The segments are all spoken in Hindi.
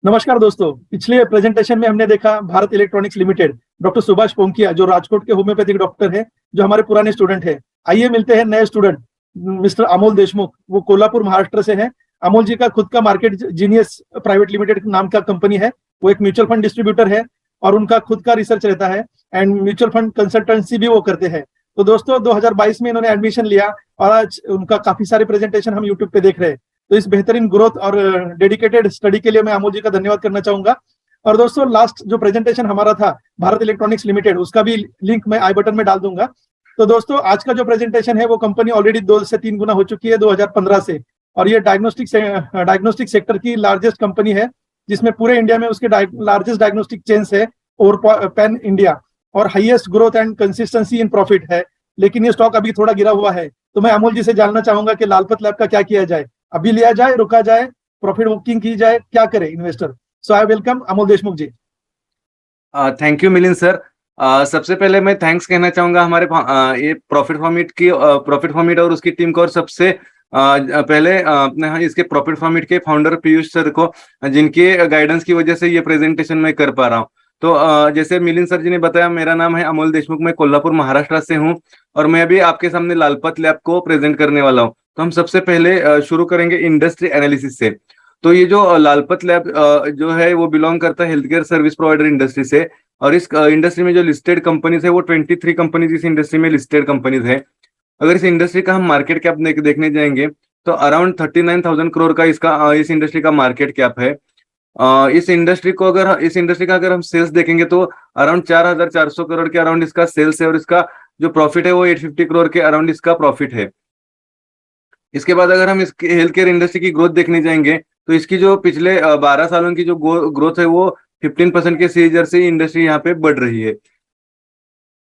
नमस्कार दोस्तों। पिछले प्रेजेंटेशन में हमने देखा Bharat electronics limited, doctor Subhash Ponkiya जो राजकोट के होम्योपैथिक डॉक्टर हैं, जो हमारे पुराने स्टूडेंट हैं। आइए मिलते हैं नए स्टूडेंट मिस्टर अमोल देशमुख, वो कोल्हापुर महाराष्ट्र से हैं। अमोल जी का खुद का मार्केट जीनियस प्राइवेट लिमिटेड नाम का कंपनी है। वो एक म्यूचुअल फंड डिस्ट्रीब्यूटर है और उनका खुद का रिसर्च रहता है एंड म्यूचुअल फंड कंसल्टेंसी भी वो करते हैं। तो दोस्तों 2022 में इन्होंने एडमिशन लिया और आज उनका काफी सारे प्रेजेंटेशन हम यूट्यूब पे देख रहे हैं। तो इस बेहतरीन ग्रोथ और डेडिकेटेड स्टडी के लिए मैं अमोल जी का धन्यवाद करना चाहूंगा। और दोस्तों लास्ट जो प्रेजेंटेशन हमारा था भारत इलेक्ट्रॉनिक्स लिमिटेड, उसका भी लिंक मैं आई बटन में डाल दूंगा। तो दोस्तों आज का जो प्रेजेंटेशन है वो कंपनी ऑलरेडी 2 से 3 गुना हो चुकी है 2015 से। और ये डायग्नोस्टिक सेक्टर की लार्जेस्ट कंपनी है, जिसमें पूरे इंडिया में उसके लार्जेस्ट डायग्नोस्टिक चेन्स है और पैन इंडिया, और highest growth and consistency in profit है। लेकिन ये स्टॉक अभी थोड़ा गिरा हुआ है। तो मैं अमोल जी से जानना चाहूंगा कि लालपत लैब का क्या किया जाए, अभी लिया जाए, रुका जाए, प्रॉफिट बुकिंग की जाए, क्या करे investor. So I welcome Amol Deshmukh ji. Thank you Milind sir. सबसे पहले मैं थैंक्स कहना चाहूंगा हमारे ये प्रॉफिट फॉर्मिट और उसकी टीम को, और सबसे पहले अपने यहाँ इसके प्रॉफिट फॉर्मिट के फाउंडर पीयूष सर को, जिनके गाइडेंस की वजह से ये प्रेजेंटेशन मैं कर पा रहा हूँ। तो जैसे मिलिंद सर जी ने बताया, मेरा नाम है अमोल देशमुख, मैं कोल्हापुर महाराष्ट्र से हूँ और मैं अभी आपके सामने लालपत लैब को प्रेजेंट करने वाला हूँ। तो हम सबसे पहले शुरू करेंगे इंडस्ट्री एनालिसिस से। तो ये जो लालपत लैब जो है वो बिलोंग करता है health care service provider industry से। और इस इंडस्ट्री में जो लिस्टेड कंपनीज है वो 23 कंपनीज इस इंडस्ट्री में लिस्टेड कंपनीज है। अगर इस इंडस्ट्री का हम मार्केट कैप देखने जाएंगे तो अराउंड 39,000 करोड़ का इसका इस इंडस्ट्री का मार्केट कैप है। इस इंडस्ट्री का अगर हम सेल्स देखेंगे तो अराउंड 4,400 करोड़ के अराउंड इसका सेल्स है, और इसका जो प्रॉफिट है वो 850 करोड़ के अराउंड इसका प्रॉफिट है। इसके बाद अगर हम इसके हेल्थ केयर इंडस्ट्री की ग्रोथ देखने जाएंगे तो इसकी जो पिछले 12 सालों की जो ग्रोथ है वो 15% के सीएजर से इंडस्ट्री यहाँ पे बढ़ रही है।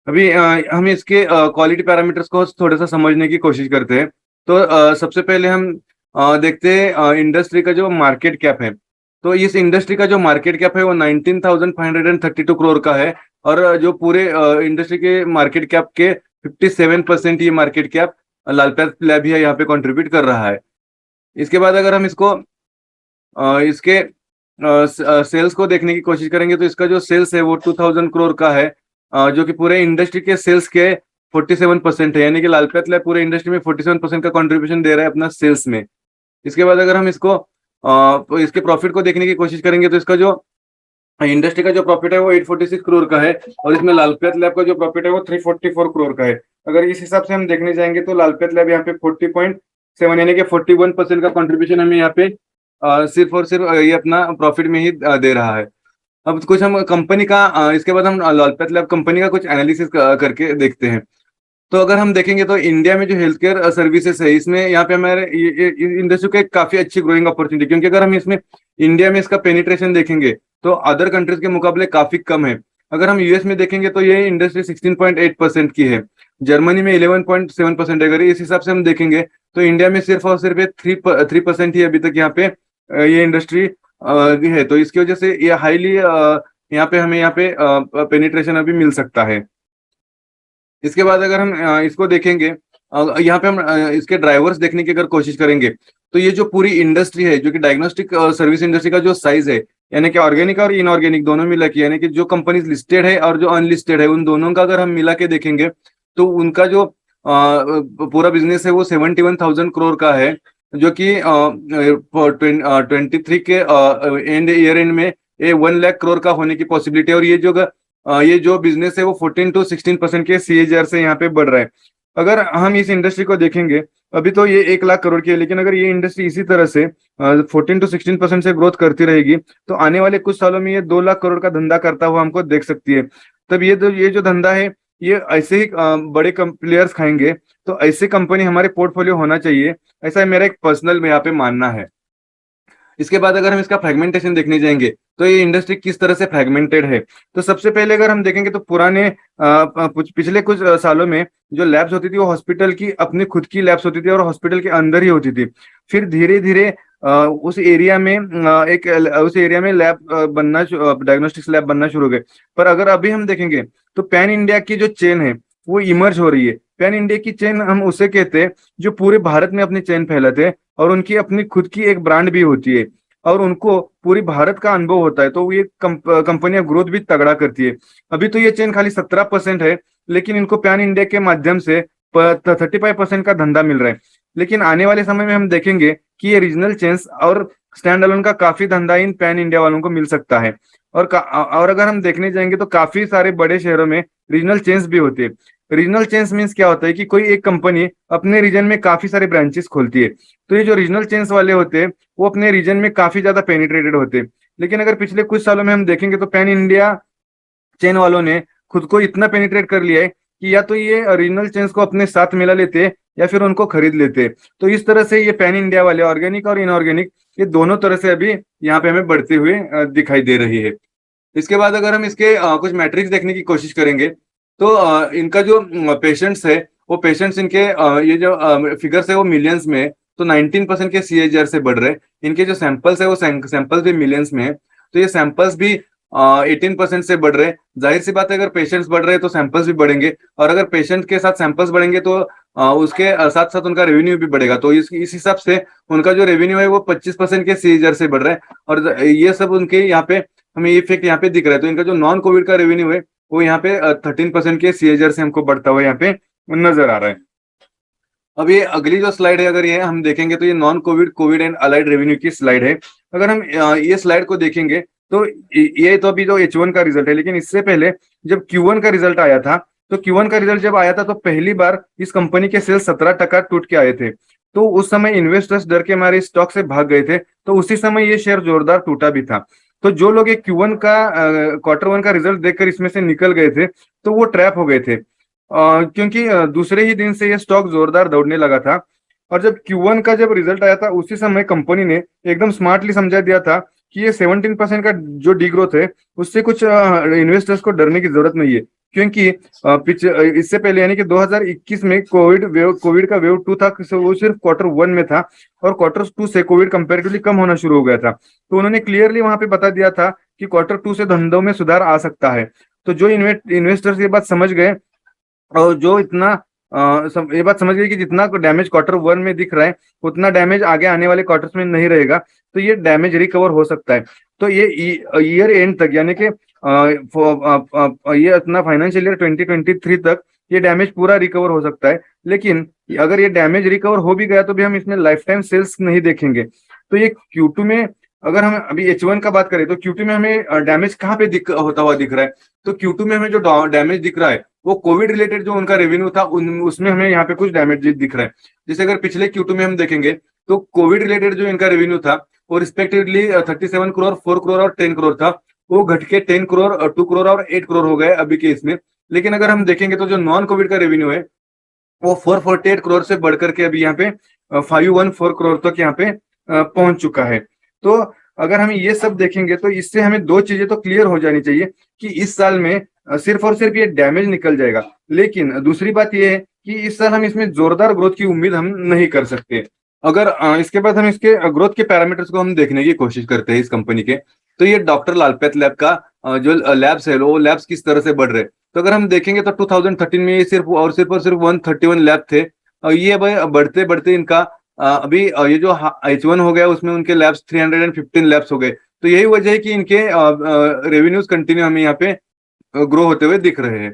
अभी हम इसके क्वालिटी पैरामीटर्स को थोड़ा सा समझने की कोशिश करते हैं। तो सबसे पहले हम देखते हैं इंडस्ट्री का जो मार्केट कैप है। तो इस इंडस्ट्री का जो मार्केट कैप है वो 19,532 करोड़ का है, और जो पूरे इंडस्ट्री के मार्केट कैप के 57% ये मार्केट कैप लालपत लैब ही यहाँ पे कंट्रीब्यूट कर रहा है। इसके बाद अगर हम इसके सेल्स को देखने की कोशिश करेंगे तो इसका जो सेल्स है वो 2,000 करोड़ का है, जो कि पूरे इंडस्ट्री के सेल्स के 47% है, यानी कि लालपत लैब पूरे इंडस्ट्री में 47% का कंट्रीब्यूशन दे रहा है अपना सेल्स में। इसके बाद अगर हम इसके प्रॉफिट को देखने की कोशिश करेंगे तो इसका जो इंडस्ट्री का जो प्रॉफिट है वो 846 करोड़ का है, और इसमें लालपत लैब का जो प्रॉफिट है वो 344 करोड़ का है। अगर इस हिसाब से हम देखने जाएंगे तो लालपत लैब यहाँ पे 40.7 यानी कि 41% का कंट्रीब्यूशन हमें यहाँ पे सिर्फ और सिर्फ ये अपना प्रॉफिट में ही दे रहा है। अब कुछ हम कंपनी का इसके बाद हम लालपत लैब कंपनी का कुछ एनालिसिस करके देखते हैं। तो अगर हम देखेंगे तो इंडिया में जो हेल्थ केयर सर्विसेज है, इसमें यहाँ पे हमारे इंडस्ट्री का एक काफी अच्छी ग्रोइंग अपॉर्चुनिटी, क्योंकि अगर हम इसमें इंडिया में इसका पेनिट्रेशन देखेंगे तो अदर कंट्रीज के मुकाबले काफी कम है। अगर हम यूएस में देखेंगे तो ये इंडस्ट्री 16.8% की है, जर्मनी में 11.7% है। अगर इस हिसाब से हम देखेंगे तो इंडिया में सिर्फ और सिर्फ 3% ही अभी तक यहाँ पे ये इंडस्ट्री है। तो इसकी वजह से ये हाईली यहाँ पे हमें यहाँ पे पेनिट्रेशन अभी मिल सकता है। इसके बाद अगर हम इसको देखेंगे, यहाँ पे हम इसके ड्राइवर्स देखने की अगर कोशिश करेंगे तो ये जो पूरी इंडस्ट्री है, जो कि डायग्नोस्टिक सर्विस इंडस्ट्री का जो साइज है, यानी कि ऑर्गेनिक और इनऑर्गेनिक दोनों मिला के, यानी कि जो कंपनीज लिस्टेड है और जो अनलिस्टेड है, उन दोनों का अगर हम मिला के देखेंगे तो उनका जो पूरा बिजनेस है वो 71,000 करोड़ का है, जो कि 23 के ईयर एंड में ये 1 लाख करोड़ का होने की पॉसिबिलिटी है। और ये जो बिजनेस है वो 14 to 16% के सीएजीआर से यहाँ पे बढ़ रहा है। अगर हम इस इंडस्ट्री को देखेंगे, अभी तो ये 1 लाख करोड़ की है, लेकिन अगर ये इंडस्ट्री इसी तरह से 14 to 16% से ग्रोथ करती रहेगी तो आने वाले कुछ सालों में ये 2 लाख करोड़ का धंधा करता हुआ हमको देख सकती है। तब ये जो धंधा है ये ऐसे ही बड़े प्लेयर्स खाएंगे, तो ऐसी कंपनी हमारे पोर्टफोलियो होना चाहिए, ऐसा मेरा एक पर्सनल में यहाँ पे मानना है। इसके बाद अगर हम इसका फ्रेगमेंटेशन देखने जाएंगे तो ये इंडस्ट्री किस तरह से फ्रेगमेंटेड है। तो सबसे पहले अगर हम देखेंगे तो पुराने पिछले कुछ सालों में जो लैब्स होती थी वो हॉस्पिटल की अपनी खुद की लैब्स होती थी और हॉस्पिटल के अंदर ही होती थी। फिर धीरे धीरे उस एरिया में लैब बनना, डायग्नोस्टिक्स लैब बनना शुरू हो गए। पर अगर अभी हम देखेंगे तो पैन इंडिया की जो चेन है वो इमर्ज हो रही है। पैन इंडिया की चेन हम उसे कहते हैं जो पूरे भारत में अपनी चेन फैलाते हैं और उनकी अपनी खुद की एक ब्रांड भी होती है। और उनको पूरी भारत का अनुभव होता है, तो ये कंपनियां ग्रोथ भी तगड़ा करती है। अभी तो ये चेन खाली 17% है, लेकिन इनको पैन इंडिया के माध्यम से 35% का धंधा मिल रहा है। लेकिन आने वाले समय में हम देखेंगे कि ये रीजनल चेन्स और स्टैंड अलोन का काफी धंधा इन पैन इंडिया वालों को मिल सकता है। और अगर हम देखने जाएंगे तो काफी सारे बड़े शहरों में रीजनल चेन्स भी होते हैं। रीजनल चेन्स मीन्स क्या होता है कि कोई एक कंपनी अपने रीजन में काफी सारे ब्रांचेस खोलती है। तो ये जो रीजनल चेन्स वाले होते हैं वो अपने रीजन में काफी ज्यादा पेनिट्रेटेड होते हैं। लेकिन अगर पिछले कुछ सालों में हम देखेंगे तो पैन इंडिया चेन वालों ने खुद को इतना पेनिट्रेट कर लिया है कि या तो ये रीजनल चेन्स को अपने साथ मिला लेते या फिर उनको खरीद लेते। तो इस तरह से ये पैन इंडिया वाले ऑर्गेनिक और इनऑर्गेनिक ये दोनों तरह से अभी यहाँ पे हमें बढ़ते हुए दिखाई दे रही है। इसके बाद अगर हम इसके कुछ मैट्रिक्स देखने की कोशिश करेंगे तो इनका जो पेशेंट्स है वो पेशेंट्स इनके ये जो फिगर्स है वो मिलियंस में है। तो 19% के CAGR से बढ़ रहे हैं। इनके जो सैंपल्स है वो सैंपल्स भी मिलियंस में है। तो ये सैंपल्स भी 18% से बढ़ रहे हैं। जाहिर सी बात है अगर पेशेंट्स बढ़ रहे हैं तो सैंपल्स भी बढ़ेंगे, और अगर पेशेंट के साथ सैंपल्स बढ़ेंगे तो उसके साथ साथ उनका रेवेन्यू भी बढ़ेगा। तो इस हिसाब से उनका जो रेवेन्यू है वो 25% के CAGR से बढ़ रहा है। और ये सब उनके यहाँ पे हमें इफेक्ट यहाँ पे दिख रहा है। तो इनका जो नॉन कोविड का रेवेन्यू है वो यहाँ पे 13% के CAGR से हमको बढ़ता हुआ यहाँ पे नजर आ रहा है। अब ये अगली जो स्लाइड है अगर ये हम देखेंगे तो ये non Covid Covid and allied revenue की स्लाइड है। अगर हम ये स्लाइड को देखेंगे तो ये तो अभी जो H1 का रिजल्ट है, लेकिन इससे पहले जब Q1 का रिजल्ट आया था तो Q1 का रिजल्ट जब आया था तो पहली बार इस कंपनी के सेल्स 17% टूट के आए थे। तो उस समय इन्वेस्टर्स डर के मारे स्टॉक से भाग गए थे, तो उसी समय ये शेयर जोरदार टूटा भी था। तो जो लोग ये Q1 का Q1 का रिजल्ट देखकर इसमें से निकल गए थे तो वो ट्रैप हो गए थे, क्योंकि दूसरे ही दिन से ये स्टॉक जोरदार दौड़ने लगा था। और जब Q1 का जब रिजल्ट आया था उसी समय कंपनी ने एकदम स्मार्टली समझा दिया था कि ये 17% का जो डी ग्रोथ है उससे कुछ इन्वेस्टर्स को डरने की जरूरत नहीं है, क्योंकि इससे पहले यानी कि 2021 में कोविड का वेव 2 था, वो सिर्फ Q1 में था, और Q2 से कोविड कंपेरेटिवली कम होना शुरू हो गया था। तो उन्होंने क्लियरली वहां पे बता दिया था कि Q2 से धंधों में सुधार आ सकता है। तो जो इन्वेस्टर्स ये बात समझ गए और जो इतना ये बात समझ गई कि जितना डैमेज Q1 में दिख रहा है उतना डैमेज आगे आने वाले क्वार्टर्स में नहीं रहेगा, तो ये डैमेज रिकवर हो सकता है। तो ये ईयर एंड तक यानी कि ये अपना फाइनेंशियल ईयर 2023 तक ये डैमेज पूरा रिकवर हो सकता है। लेकिन अगर ये डैमेज रिकवर हो भी गया तो भी हम इसमें लाइफ टाइम सेल्स नहीं देखेंगे। तो ये Q2 में अगर हम अभी H1 का बात करें तो Q2 में हमें डैमेज कहाँ पे होता हुआ दिख रहा है, तो Q2 में हमें जो डैमेज दिख रहा है वो कोविड रिलेटेड जो उनका रेवेन्यू था उसमें हमें यहाँ पे कुछ डैमेज दिख रहा है। जैसे अगर पिछले Q2 में हम देखेंगे तो कोविड रिलेटेड जो इनका रेवेन्यू था वो रिस्पेक्टिवली 37 करोड़, 4 करोड़ और 10 करोड़ था, वो घट के 10 करोड़, 2 करोड़ और 8 करोड़ हो गए अभी के इसमें। लेकिन अगर हम देखेंगे तो जो नॉन कोविड का रेवेन्यू है वो 448 करोड़ से बढ़कर के अभी यहाँ पे 514 करोड़ तक यहाँ पे पहुंच चुका है। तो अगर हम ये सब देखेंगे तो इससे हमें दो चीजें तो क्लियर हो जानी चाहिए कि इस साल में सिर्फ और सिर्फ ये डैमेज निकल जाएगा, लेकिन दूसरी बात ये है कि इस साल हम इसमें जोरदार ग्रोथ की उम्मीद हम नहीं कर सकते। अगर इसके बाद हम इसके ग्रोथ के पैरामीटर्स को हम देखने की कोशिश करते हैं इस कंपनी के, तो ये डॉक्टर लालपेथ लैब का जो लैब्स है वो लैब्स किस तरह से बढ़ रहे हैं। तो अगर हम देखेंगे तो 2013 में ये सिर्फ 131 लैब थे, और ये अब बढ़ते बढ़ते इनका अभी ये जो H1 हो गया उसमें उनके लैब्स 315 लैब्स हो गए। तो यही वजह है कि इनके रेवेन्यूज कंटिन्यू हमें यहाँ पे ग्रो होते हुए दिख रहे हैं।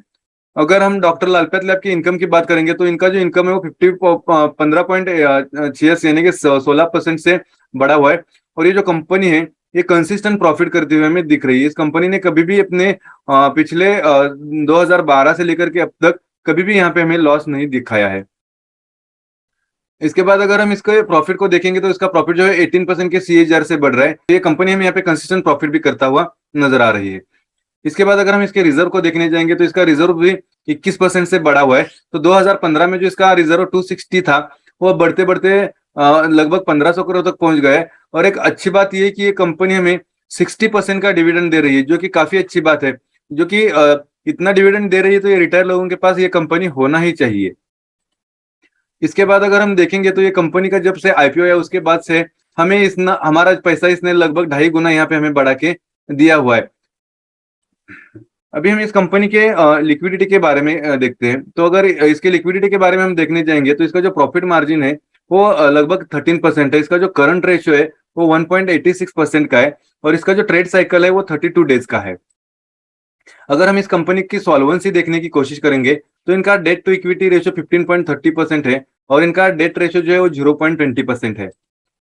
अगर हम डॉक्टर लालपेथ लैब की इनकम की बात करेंगे तो इनका जो इनकम है वो 15.86 यानी कि 16% से बढ़ा हुआ है। और ये जो कंपनी है ये कंसिस्टेंट प्रॉफिट करते हुए हमें दिख रही है। इस कंपनी ने कभी भी अपने पिछले 2012 से लेकर के अब तक कभी भी यहाँ पे हमें लॉस नहीं दिखाया है। इसके बाद अगर हम इसके प्रॉफिट को देखेंगे तो इसका प्रॉफिट जो है 18% के CAGR से बढ़ रहा है। ये कंपनी हमें यहाँ पे कंसिस्टेंट प्रॉफिट भी करता हुआ नजर आ रही है। इसके बाद अगर हम इसके रिजर्व को देखने जाएंगे तो इसका रिजर्व भी 21% से बढ़ा हुआ है। तो 2015 में जो इसका रिजर्व 260 था वो बढ़ते बढ़ते लगभग 1500 करोड़ तक पहुंच गया है। और एक अच्छी बात यह है कि ये कंपनी हमें 60% का डिविडेंड दे रही है, जो कि काफी अच्छी बात है। जो कि इतना डिविडेंड दे रही है तो ये रिटायर लोगों के पास ये कंपनी होना ही चाहिए। इसके बाद अगर हम देखेंगे तो ये कंपनी का जब से IPO है उसके बाद से हमें हमारा पैसा इसने लगभग 2.5 गुना यहाँ पे हमें बढ़ा के दिया हुआ है। अभी हम इस कंपनी के लिक्विडिटी के बारे में देखते हैं। तो अगर इसके लिक्विडिटी के बारे में हम देखने जाएंगे तो इसका जो प्रॉफिट मार्जिन है वो लगभग 13% है। इसका जो करंट रेशियो है वो 1.86% का है और इसका जो ट्रेड साइकिल है वो 32 डेज का है। अगर हम इस कंपनी की सॉल्वेंसी देखने की कोशिश करेंगे तो इनका डेट टू इक्विटी रेशियो 15.30% है और इनका डेट रेशियो जो है वो 0.20% है।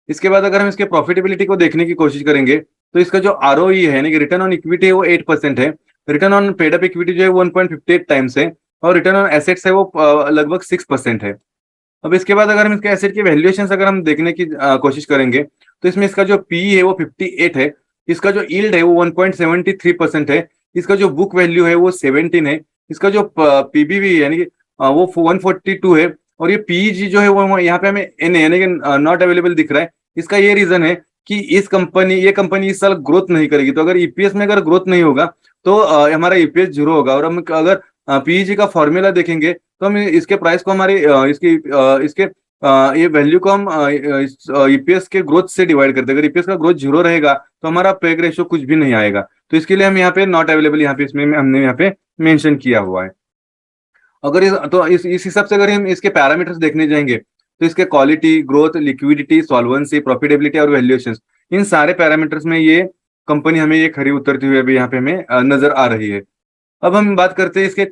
इसके बाद अगर हम इसके प्रॉफिटेबिलिटी को देखने की कोशिश करेंगे तो इसका जो आरओई है यानी कि रिटर्न ऑन इक्विटी है वो 8% है। Return on paid up equity जो है 1.58 टाइम्स है और रिटर्न ऑन एसेट्स है वो लगभग 6% है। अब इसके बाद अगर हम इसके एसेट की वैल्यूएशन अगर हम देखने की कोशिश करेंगे तो इसमें इसका जो पी है वो 58 है। इसका जो यील्ड है वो 1.73% है। इसका जो बुक वैल्यू है वो 17 है। इसका जो पीबीवी यानी कि वो 142 है और ये पीईजी जो है वो यहाँ पे हमें एन यानी कि नॉट अवेलेबल दिख रहा है। इसका ये रीजन है कि ये कंपनी इस साल ग्रोथ नहीं करेगी। तो अगर ईपीएस में अगर ग्रोथ नहीं होगा तो हमारा ईपीएस जीरो होगा। और हम अगर पीईजी का फॉर्मूला देखेंगे तो हम इसके प्राइस को हमारे इसके ये वैल्यू को हम ईपीएस के ग्रोथ से डिवाइड करते हैं। अगर ईपीएस का ग्रोथ जीरो रहेगा तो हमारा पेग रेशियो कुछ भी नहीं आएगा। तो इसके लिए हम यहाँ पे नॉट अवेलेबल यहाँ पे इसमें हमने यहाँ पे मेंशन किया हुआ है। अगर इस हिसाब से अगर हम इसके पैरामीटर्स देखने जाएंगे तो इसके quality, growth, liquidity, solvency, profitability और वैल्यूएशन, इन सारे पैरामीटर्स में ये कंपनी हमें ये खरी उतरती हुई अभी यहाँ पे हमें नजर आ रही है। अब हम बात करते हैं इसके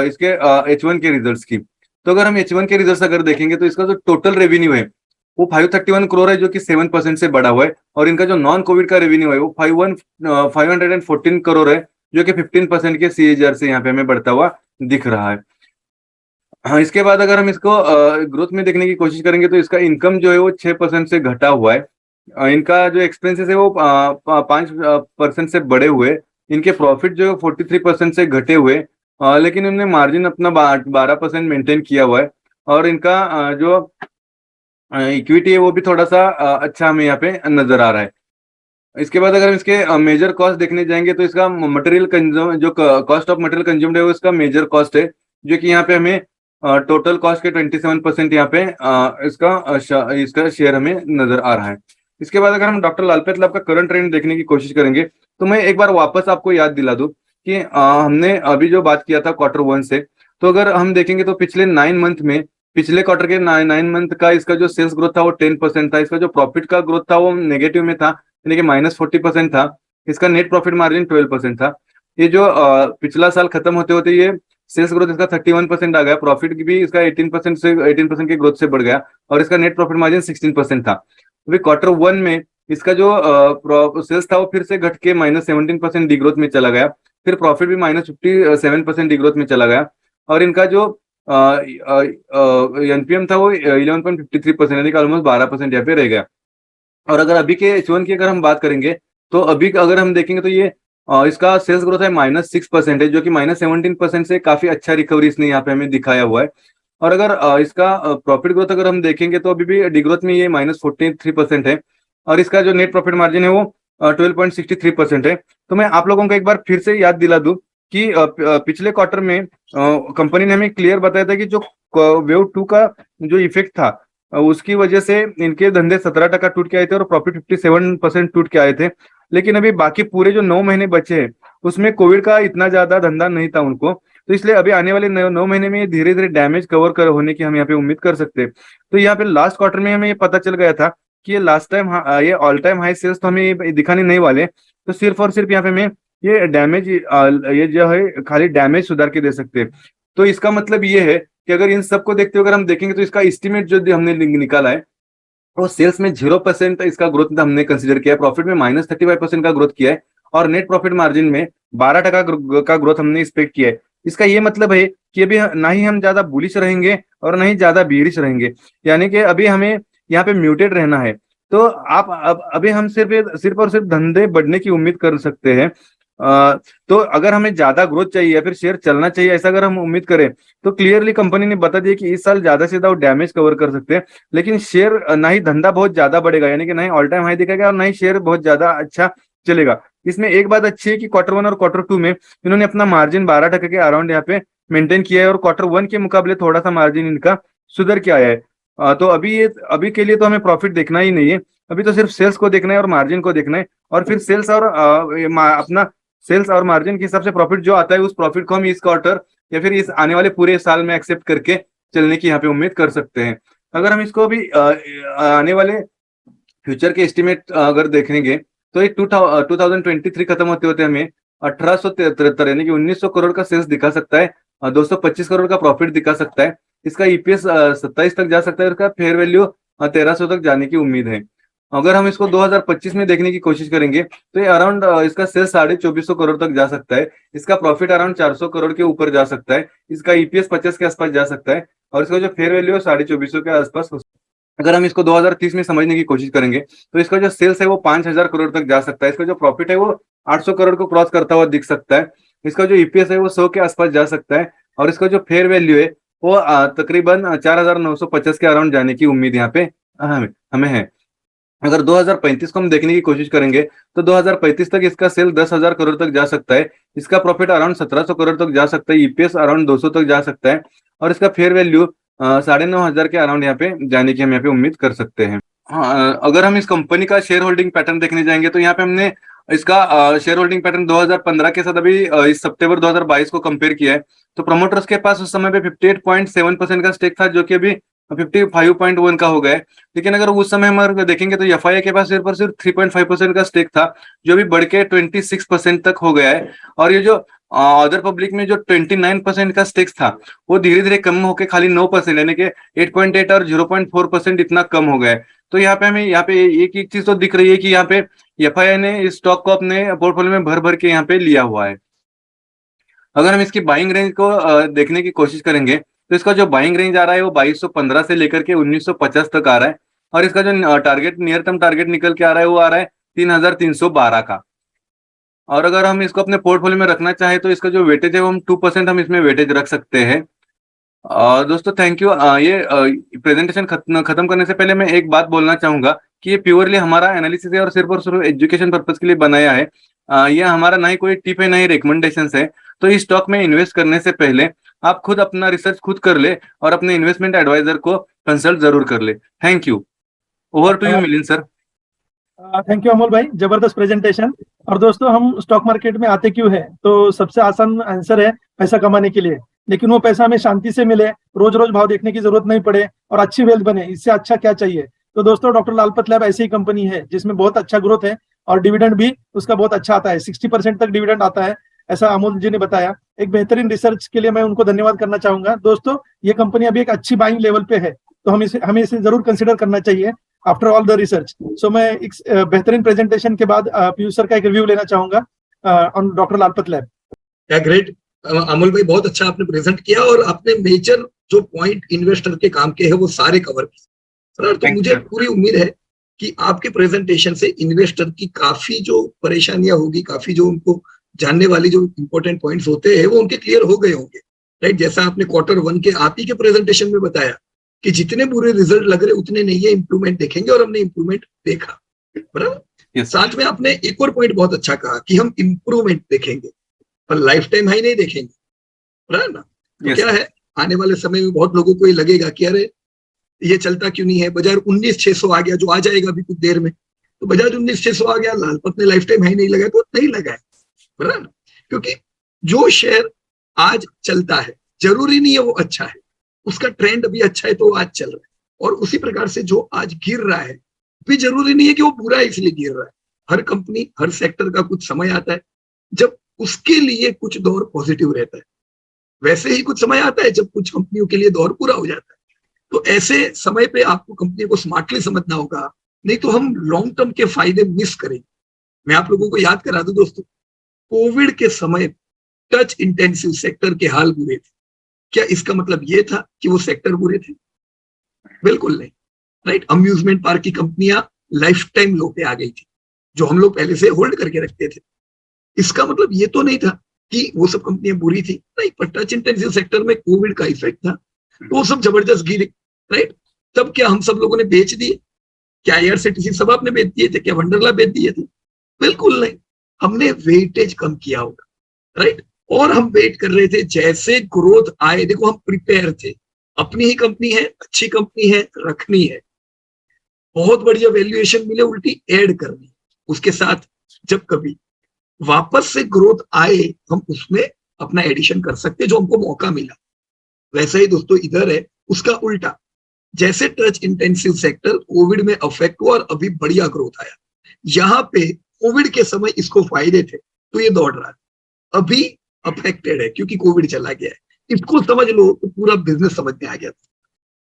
इसके H1 के रिजल्ट्स की। तो अगर हम H1 के रिजल्ट्स अगर देखेंगे तो इसका जो टोटल रेवेन्यू है वो 531 करोड़ है जो कि 7% से बढ़ा हुआ है और इनका जो नॉन कोविड का रेवेन्यू है वो 514 करोड़ है जो कि 15% के सीएजीआर से यहाँ पे हमें बढ़ता हुआ दिख रहा है। हाँ, इसके बाद अगर हम इसको ग्रोथ में देखने की कोशिश करेंगे तो इसका इनकम जो है वो 6% से घटा हुआ है। इनका जो एक्सपेंसेस है वो 5% से बढ़े हुए। इनके प्रॉफिट जो है 43% से घटे हुए। लेकिन इन्होंने मार्जिन अपना 12% मेंटेन किया हुआ है और इनका जो इक्विटी है वो भी थोड़ा सा अच्छा हमें यहाँ पे नजर आ रहा है। इसके बाद अगर हम इसके मेजर कॉस्ट देखने जाएंगे तो इसका मटेरियल कंज्यूम जो कॉस्ट ऑफ मटेरियल कंज्यूम्ड है वो इसका मेजर कॉस्ट है जो कि यहाँ पे हमें टोटल कॉस्ट के 27% यहाँ पे इसका शेयर हमें नजर आ रहा है। इसके बाद अगर हम डॉक्टर लाल पैथलैब का करंट ट्रेंड देखने की कोशिश करेंगे तो मैं एक बार वापस आपको याद दिला दूं कि हमने अभी जो बात किया था Q1 से। तो अगर हम देखेंगे तो पिछले 9 मंथ में, पिछले क्वार्टर के 9 मंथ का इसका जो सेल्स ग्रोथ था वो 10% था। इसका जो प्रॉफिट का ग्रोथ था वो नेगेटिव में था यानी कि -40% था। इसका नेट प्रॉफिट मार्जिन 12% था। ये जो पिछला साल खत्म होते होते ये सेल्स ग्रोथ इसका 31% आ गया, प्रॉफिट भी इसका 18% के ग्रोथ से बढ़ गया और इसका नेट प्रॉफिट मार्जिन 16% था। अभी Q1 में इसका जो सेल्स था वो फिर से घट के -17% डिग्रोथ में चला गया। फिर प्रॉफिट भी -57% डिग्रोथ में चला गया और इनका जो एनपीएम था वो 11.53% यानी कि ऑलमोस्ट 12% यहाँ पे रह गया। और अगर अभी के H1 की अगर हम बात करेंगे तो अभी अगर हम देखेंगे तो ये इसका सेल्स ग्रोथ है -6% है जो कि -17% से काफी अच्छा रिकवरी इसने यहाँ पे हमें दिखाया हुआ है। और अगर इसका प्रॉफिट ग्रोथ अगर हम देखेंगे तो अभी भी डिग्रोथ में ये -43% है और इसका जो नेट प्रॉफिट मार्जिन है वो 12.63% है। तो मैं आप लोगों को एक बार फिर से याद दिला दूं कि पिछले क्वार्टर में कंपनी ने हमें क्लियर बताया था कि जो वेव 2 का जो इफेक्ट था उसकी वजह से इनके धंधे 17% टूट के आए थे और प्रॉफिट 57% टूट के आए थे। लेकिन अभी बाकी पूरे जो 9 महीने बचे हैं उसमें कोविड का इतना ज्यादा धंधा नहीं था उनको। तो इसलिए अभी आने वाले 9 महीने में ये धीरे धीरे डैमेज कवर कर होने की हम यहाँ पे उम्मीद कर सकते हैं। तो यहाँ पे लास्ट क्वार्टर में हमें ये पता चल गया था कि ये लास्ट टाइम ये ऑल टाइम हाई सेल्स तो हमें ये दिखाने नहीं वाले। तो सिर्फ और सिर्फ यहाँ पे हमें ये डैमेज ये जो है खाली डैमेज सुधार के दे सकते हैं। तो इसका मतलब ये है कि अगर इन सबको देखते हुए अगर हम देखेंगे तो इसका एस्टिमेट जो हमने निकाला है वो सेल्स में 0% इसका ग्रोथ हमने कंसीडर किया है, प्रॉफिट में -35% का ग्रोथ किया है और नेट प्रॉफिट मार्जिन में 12% का ग्रोथ हमने एक्सपेक्ट किया है। इसका ये मतलब है कि अभी ना ही हम ज्यादा बुलिश रहेंगे और ना ही ज्यादा बीरिश रहेंगे, यानी कि अभी हमें यहाँ पे म्यूटेड रहना है। तो आप अभी हम सिर्फ और सिर्फ धंधे बढ़ने की उम्मीद कर सकते हैं। तो अगर हमें ज्यादा ग्रोथ चाहिए या फिर शेयर चलना चाहिए ऐसा अगर हम उम्मीद करें तो क्लियरली कंपनी ने बता दिया कि इस साल ज्यादा से ज्यादा वो डैमेज कवर कर सकते हैं। लेकिन शेयर ना ही धंधा बहुत ज्यादा बढ़ेगा यानी कि ना ही ऑल टाइम हाई दिखेगा और ना ही शेयर बहुत ज्यादा अच्छा चलेगा। इसमें एक बात अच्छी है कि Q1 और Q2 में इन्होंने अपना मार्जिन 12% के अराउंड यहाँ पे मेंटेन किया है और Q1 के मुकाबले थोड़ा सा मार्जिन इनका सुधर के आया है। तो अभी के लिए तो हमें प्रॉफिट देखना ही नहीं है, अभी तो सिर्फ सेल्स को देखना है और मार्जिन को देखना है और फिर अपना सेल्स और मार्जिन के हिसाब से प्रॉफिट जो आता है उस प्रॉफिट को हम इस क्वार्टर या फिर इस आने वाले पूरे साल में एक्सेप्ट करके चलने की यहाँ पे उम्मीद कर सकते हैं। अगर हम इसको अभी आने वाले फ्यूचर के एस्टिमेट अगर देखेंगे तो ये 2023 खत्म होते होते हमें 1873 यानी कि 1900 करोड़ का सेल्स दिखा सकता है, 225 करोड़ का प्रॉफिट दिखा सकता है, इसका ईपीएस 27 तक जा सकता है, इसका फेयर वैल्यू 1300 तक जाने की उम्मीद है। अगर हम इसको 2025 में देखने की कोशिश करेंगे तो ये अराउंड इसका सेल्स 2450 करोड़ तक जा सकता है, इसका प्रॉफिट अराउंड 400 करोड़ के ऊपर जा सकता है, इसका ईपीएस 50 के आसपास जा सकता है और इसका जो फेयर वैल्यू है 2450 के आसपास हो सकता है। अगर हम इसको 2030 में समझने की कोशिश करेंगे तो इसका जो सेल्स है वो 5000 करोड़ तक जा सकता है, इसका जो प्रॉफिट है वो 800 करोड़ को क्रॉस करता हुआ दिख सकता है, इसका जो ईपीएस है वो 100 के आसपास जा सकता है और इसका जो फेयर वैल्यू है वो तकरीबन 4950 के अराउंड जाने की उम्मीद यहाँ पे हमें हमें है। अगर 2035 को हम देखने की कोशिश करेंगे तो 2035 तक इसका सेल 10,000 करोड़ तक जा सकता है, इसका प्रॉफिट अराउंड 1700 करोड़ तक जा सकता है, ईपीएस अराउंड 200 तक जा सकता है और इसका फेयर वैल्यू 9,500 के अराउंड यहाँ पे जाने की हम यहाँ पे उम्मीद कर सकते हैं। हाँ, अगर हम इस कंपनी का शेयर होल्डिंग पैटर्न देखने जाएंगे तो यहाँ पे हमने इसका शेयर होल्डिंग पैटर्न 2015 के साथ अभी इस सितंबर 2022 को कंपेयर किया है, तो प्रमोटर्स के पास उस समय पे 58.7% का स्टेक था जो कि अभी 55.1 का हो गया है। लेकिन अगर उस समय हम देखेंगे तो एफआईआई के पास सिर्फ और सिर्फ 3.5% का स्टेक था जो अभी बढ़ के 26% तक हो गया है और ये जो अदर पब्लिक में जो 29% का स्टेक्स था वो धीरे धीरे कम होकर खाली 9% यानी कि 8.8 और 0.4% इतना कम हो गया है। तो यहाँ पे हमें यहाँ पे एक चीज तो दिख रही है कि यहाँ पे एफआईआई ने इस स्टॉक को अपने पोर्टफोलियो में भर भर के यहाँ पे लिया हुआ है। अगर हम इसकी बाइंग रेंज को देखने की कोशिश करेंगे तो इसका जो बाइंग रेंज आ रहा है वो 2215 से लेकर के 1950 तक आ रहा है और इसका जो टारगेट नियर टर्म टारगेट निकल के आ रहा है वो आ रहा है 3312 का। और अगर हम इसको अपने पोर्टफोलियो में रखना चाहे तो इसका जो वेटेज है वो हम 2% हम इसमें वेटेज रख सकते हैं। दोस्तों थैंक यू। ये प्रेजेंटेशन खत्म करने से पहले मैं एक बात बोलना चाहूंगा कि ये प्योरली हमारा एनालिसिस है और सिर्फ एजुकेशन पर्पज के लिए बनाया है। ये हमारा ना ही कोई टिप है ना ही रिकमेंडेशन है। तो इस स्टॉक में इन्वेस्ट करने से पहले आप खुद अपना रिसर्च खुद कर ले और अपने इन्वेस्टमेंट एडवाइजर को कंसल्ट जरूर कर ले। Thank you. Over to you Milind sir. Thank you Amol भाई, जबरदस्त प्रेजेंटेशन। और दोस्तों, हम स्टॉक मार्केट में आते क्यों है? तो सबसे आसान आंसर है पैसा कमाने के लिए, लेकिन वो पैसा हमें शांति से मिले, रोज रोज भाव देखने की जरूरत नहीं पड़े और अच्छी वेल्थ बने, इससे अच्छा क्या चाहिए? तो दोस्तों, डॉक्टर लालपत लैब ऐसी ही कंपनी है जिसमें बहुत अच्छा ग्रोथ है और डिविडेंड भी उसका बहुत अच्छा आता है, 60% तक डिविडेंड आता है, ऐसा अमोल जी ने बताया। एक बेहतरीन रिसर्च के लिए मैं उनको धन्यवाद करना चाहूंगा। दोस्तों, ये कंपनी अभी एक अच्छी बाइंग लेवल पे है, तो हमें इसे जरूर कंसिडर करना चाहिए आफ्टर ऑल द रिसर्च। सो मैं एक बेहतरीन प्रेजेंटेशन के बाद पीयूष सर का एक रिव्यू लेना चाहूंगा ऑन डॉक्टर लालपत लैब। क्या ग्रेट अमोल भाई, बहुत अच्छा आपने प्रेजेंट किया और आपने मेजर जो पॉइंट इन्वेस्टर के काम के है वो सारे कवर किए। तो मुझे पूरी उम्मीद है कि आपके प्रेजेंटेशन से इन्वेस्टर की काफी जो परेशानियां होगी, काफी जो उनको जानने वाली जो इंपॉर्टेंट पॉइंट्स होते हैं वो उनके क्लियर हो गए होंगे, राइट। जैसा आपने Q1 के आप ही के प्रेजेंटेशन में बताया कि जितने बुरे रिजल्ट लग रहे उतने नहीं है, इंप्रूवमेंट देखेंगे और हमने इंप्रूवमेंट देखा, बराबर। साथ में आपने एक और पॉइंट बहुत अच्छा कहा कि हम इंप्रूवमेंट देखेंगे पर लाइफ टाइम हाई नहीं देखेंगे, बराबर ना। तो क्या है, आने वाले समय में बहुत लोगों को ये लगेगा कि अरे ये चलता क्यों नहीं है, बाजार 19,600 आ गया जो आ जाएगा अभी कुछ देर में, तो बाजार 19,600 आ गया, लालपत ने लाइफ टाइम हाई नहीं लगाया तो नहीं लगाया, बराबर। क्योंकि जो शेयर आज चलता है जरूरी नहीं है वो अच्छा है, उसका ट्रेंड अभी अच्छा है तो आज चल रहा है, और उसी प्रकार से जो आज गिर रहा है भी जरूरी नहीं है कि वो बुरा है इसलिए गिर रहा है। हर कंपनी हर सेक्टर का कुछ समय आता है जब उसके लिए कुछ दौर पॉजिटिव रहता है, वैसे ही कुछ समय आता है जब कुछ कंपनियों के लिए दौर पूरा हो जाता है। तो ऐसे समय पे आपको कंपनी को स्मार्टली समझना होगा, नहीं तो हम लॉन्ग टर्म के फायदे मिस करेंगे। मैं आप लोगों को याद करा दूं दोस्तों, कोविड के समय टच इंटेंसिव सेक्टर के हाल बुरे थे। क्या इसका मतलब ये था कि वो सेक्टर बुरे थे? बिल्कुल नहीं, राइट। अम्यूजमेंट पार्क की कंपनियां लाइफ टाइम लो पे आ गई थी जो हम लोग पहले से होल्ड करके रखते थे। इसका मतलब ये तो नहीं था कि वो सब कंपनियां बुरी थी, नहीं, पर टच इंटेंसिव सेक्टर में कोविड का इफेक्ट था तो वो सब जबरदस्त गिरे, राइट। तब क्या हम सब लोगों ने बेच दिए? क्या आईआरसीटीसी सब आपने बेच दिए थे? क्या वंडरला बेच दिए थे? बिल्कुल नहीं, हमने वेटेज कम किया होगा, राइट। और हम वेट कर रहे थे जैसे ग्रोथ आए, देखो हम प्रिपेयर थे, अपनी ही कंपनी है, अच्छी कंपनी है, रखनी है, बहुत बढ़िया वैल्यूएशन मिले उल्टी ऐड करनी, उसके साथ जब कभी वापस से ग्रोथ आए हम उसमें अपना एडिशन कर सकते जो हमको मौका मिला। वैसा ही दोस्तों इधर है उसका उल्टा, जैसे टच इंटेंसिव सेक्टर कोविड में अफेक्ट हुआ और अभी बढ़िया ग्रोथ आया, यहाँ पे कोविड के समय इसको फायदे थे तो ये दौड़ रहा है, अभी अफेक्टेड है क्योंकि कोविड चला गया है। इसको समझ लो तो पूरा बिजनेस समझ में आ गया,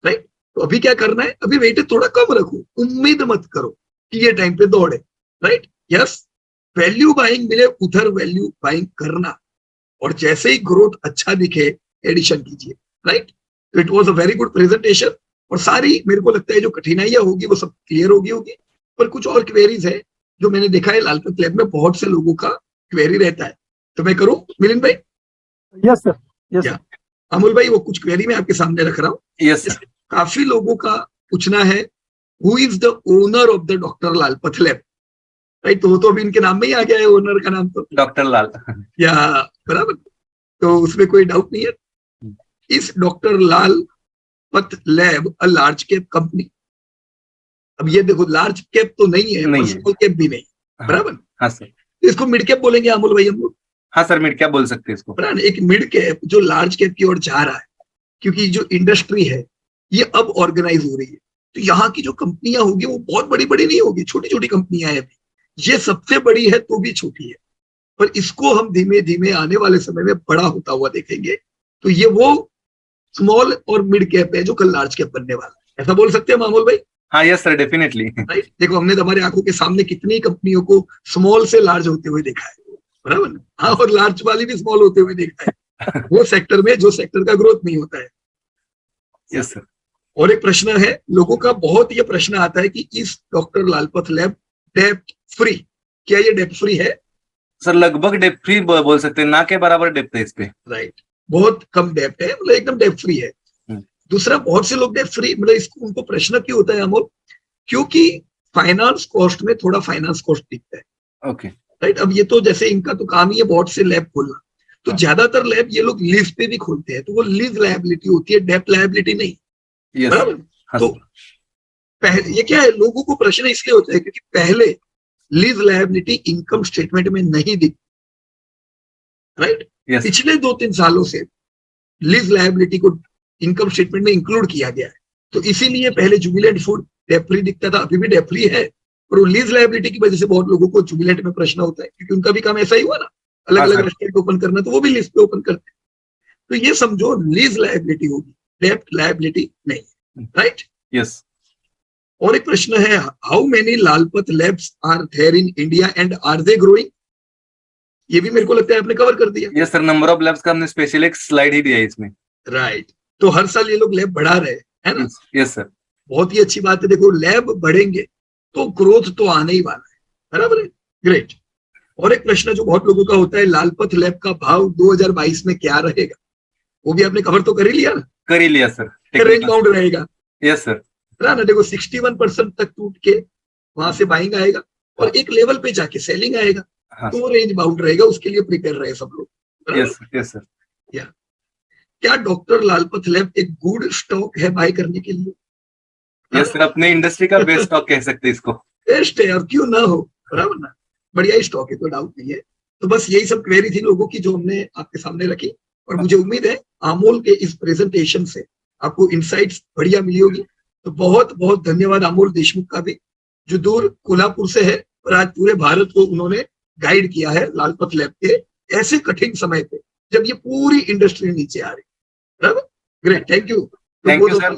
राइट। तो अभी क्या करना है, अभी वेटेज थोड़ा कम रखो, उम्मीद मत करो कि ये टाइम पे दौड़े, राइट। यस, वैल्यू बाइंग मिले उधर वैल्यू बाइंग करना, और जैसे ही ग्रोथ अच्छा दिखे एडिशन कीजिए, राइट। तो it was a very good presentation, और सारी मेरे को लगता है जो कठिनाइयां होगी वो सब क्लियर होगी, पर कुछ और क्वेरीज है जो मैंने देखा है लालपत लैब में बहुत से लोगों का क्वेरी रहता है, तो मैं करूं मिलिंद भाई? Yes sir, yes sir. Amol भाई वो कुछ क्वेरी मैं आपके सामने रख रहा हूँ। Yes sir. काफी लोगों का पूछना है, who is the owner of the doctor Lalpath lab, right. तो वो तो अभी इनके नाम में ही आ गया है, ओनर का नाम तो डॉक्टर लाल, या बराबर, तो उसमें कोई डाउट नहीं है। इस doctor Lalpath lab a large cap company, अब ये देखो लार्ज कैप तो नहीं है, नहीं और स्मॉल कैप भी नहीं, बराबर। हाँ सर। इसको मिड कैप बोलेंगे अमोल भाई हम लोग? हाँ सर, मिड कैप बोल सकते हैं इसको। बराबर, एक मिड कैप जो लार्ज कैप की ओर जा रहा है, क्योंकि जो इंडस्ट्री है ये अब ऑर्गेनाइज हो रही है, तो यहाँ की जो कंपनियां होगी वो बहुत बड़ी बड़ी नहीं होगी, छोटी छोटी कंपनियां हैं अभी। ये सबसे बड़ी है तो भी छोटी है, पर इसको हम धीमे धीमे आने वाले समय में बड़ा होता हुआ देखेंगे। तो ये वो स्मॉल और मिड कैप है जो कल लार्ज कैप बनने वाला है, ऐसा बोल सकते हैं मामूल भाई? हाँ यस सर, डेफिनेटली। राइट। देखो हमने तो हमारे आंखों के सामने कितनी कंपनियों को स्मॉल से लार्ज होते हुए देखा है, बराबर ना? हाँ, और लार्ज वाली भी स्मॉल होते हुए देखा है वो सेक्टर में जो सेक्टर का ग्रोथ नहीं होता है। Yes sir. और एक प्रश्न है लोगों का, बहुत ये प्रश्न आता है कि इस doctor Lalpath lab depth free, क्या ये डेप्थ फ्री है? सर लगभग डेप्थ फ्री बोल सकते हैं, ना के बराबर डेप्थ है इस पे। राइट, बहुत कम डेप्थ है, मतलब एकदम डेप्थ फ्री है। दूसरा, बहुत से लोग डेप्थ फ्री, मतलब इसको उनको प्रश्न क्यों होता है अमोल, क्योंकि फाइनेंस कॉस्ट में थोड़ा फाइनेंस कॉस्ट दिखता है। ओके। राइट, अब ये तो जैसे इनका तो काम ही है बहुत से लैब खोलना, तो ज्यादातर लैब ये लोग लीज पे भी खोलते हैं, तो वो लीज लायबिलिटी होती है, डेप्थ लायबिलिटी नहीं, बराबर। तो पहले ये क्या है, लोगों को प्रश्न इसलिए होता है क्योंकि पहले लीज लायबिलिटी इनकम स्टेटमेंट में नहीं दिखती, राइट। पिछले 2-3 सालों से लीज लायबिलिटी को इनकम स्टेटमेंट में इंक्लूड किया गया है, तो इसीलिए पहले जुबिलेंट फूड डेप्थ फ्री दिखता था, अभी भी डेप्थ फ्री है, और वो लीज लायबिलिटी की वजह से बहुत लोगों को जुबिलेंट में प्रश्न होता है, क्योंकि उनका भी काम ऐसा ही हुआ ना, अलग अलग रेस्टोरेंट ओपन करना, तो वो भी लीज पे ओपन करते हैं। तो ये समझो लीज लायबिलिटी होगी, डेप्थ लायबिलिटी नहीं, राइट। यस। और एक प्रश्न है, how many Lalpath labs are there in India and are they growing? ये भी मेरे को लगता है आपने कवर कर दिया। Yes sir, number of labs का हमने स्पेशल एक स्लाइड ही दिया है इसमें। राइट, तो हर साल ये लोग लैब बढ़ा रहे हैं ना। Yes sir. बहुत ही अच्छी बात है, देखो लैब बढ़ेंगे तो ग्रोथ तो आने ही वाला है, बराबर है, ग्रेट। और एक प्रश्न जो बहुत लोगों का होता है, लालपत लैब का भाव 2022 में क्या रहेगा? वो भी आपने कवर तो कर ही लिया ना? कर ही लिया सर। रेंज बाउंड रहेगा। Yes sir. ना देखो 61% तक टूट के वहां से बाइंग आएगा और एक लेवल पे जाके सेलिंग आएगा, तो वो रेंज बाउंड रहेगा, उसके लिए प्रिपेयर रहे सब लोग। Yes yes sir. क्या डॉक्टर लालपत लैब एक गुड स्टॉक है बाय करने के लिए? यस सर, अपने इंडस्ट्री का बेस्ट स्टॉक कह सकते हैं इसको। बेस्ट है, और क्यों ना हो, बराबर ना, बढ़िया ही स्टॉक है, कोई डाउट नहीं है। तो बस यही सब क्वेरी थी लोगों की जो हमने आपके सामने रखी, और मुझे उम्मीद है अमोल के इस प्रेजेंटेशन से आपको इंसाइट्स बढ़िया मिली होगी। तो बहुत बहुत धन्यवाद अमोल देशमुख का भी, जो दूर कोल्हापुर से है और आज पूरे भारत को उन्होंने गाइड किया है लालपत लैब के ऐसे कठिन समय पे जब ये पूरी इंडस्ट्री नीचे आ रही है, बराबर। Great, thank you. Thank you sir.